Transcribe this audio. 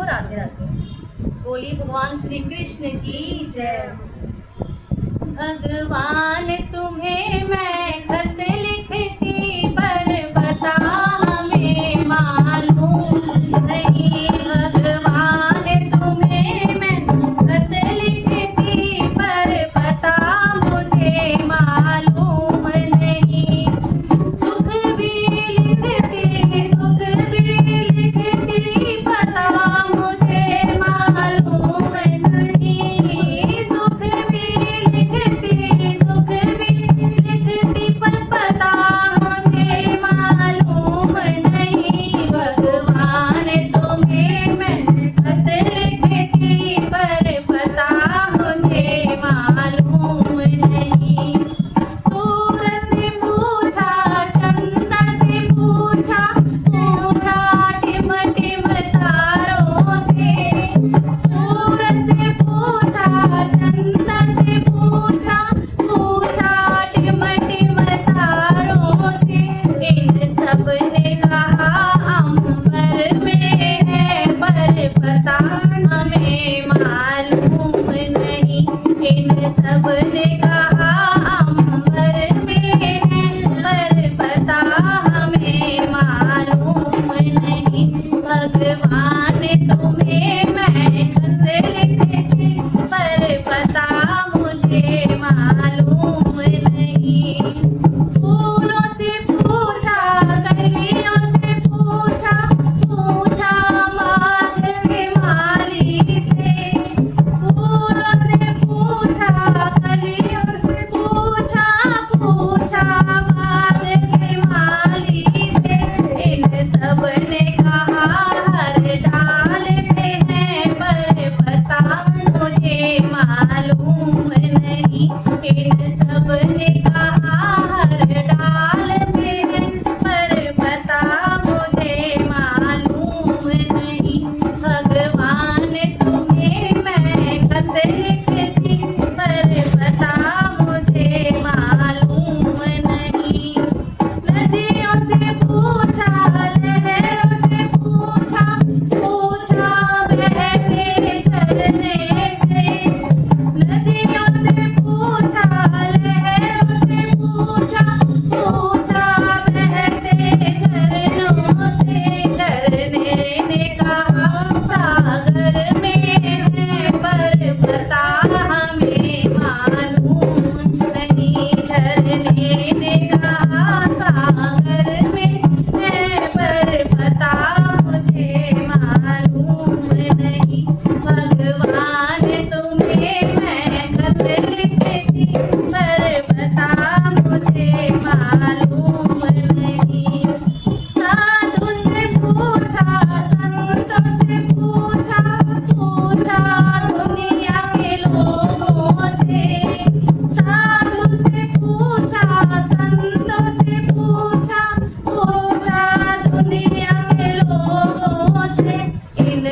तो राधे राधे। बोली भगवान श्री कृष्ण की जय। भगवान तुम्हें मैं खत लिखती पर पता हमें मालूम नहीं। भगवान तुम्हें मैं खत लिखती पर पता मुझे मालूम नहीं। सुख भी लिखती पता मुझे मालूम नहीं। सुख भी लिखती पर पता मुझे मालूम नहीं। भगवान तुम्हें मैं खत लिखती पर पता मुझे मालूम नहीं। सूरज से पूछा, चंदा से पूछा, पूछा टिम टिम तारों से। सूरज से पूछा, चंदा से पूछा, पूछा टिम टिम तारों से। इन सब ने कहा अंबर में है पर पता हमें मालूम नहीं। इन सब ने कहा अंबर में है पर पता हमें मालूम नहीं। भगवान तुम्हें मैं खत लिखती पर पता मुझे मालूम नहीं। फूलों से पूछा, कलियों से पूछा, पूछा मार्ग के माली से। फूलों से पूछा, कलियों से पूछा, पूछा मार्ग के माली से। इन सब ने कहा हर डाल पे है पर पता मुझे मालूम नहीं। इन सब ने कहा हर डाल पे है पर पता मुझे मालूम नहीं। भगवान तुम्हें मैं खत लिखती पर पता मुझे मालूम नहीं। नदियों से पूछा, लहरों से पूछा, पूछा बहते झरने से। नदियों से पूछा, लहरों से पूछा, पूछा बहते झरनों से। झरने ने कहा सागर में है पर पता हमें मालूम नहीं। झरने ने कहा सागर में है पर पता मुझे मालूम नहीं। भगवान तुम्हें मैं खत लिखती पर पता मुझे मालूम नहीं। साधु से पूछा, संतों से पूछा, पूछा दुनिया के लोगों से। साधु से पूछा, संतों से पूछा, पूछा दुनिया के लोगों से। इन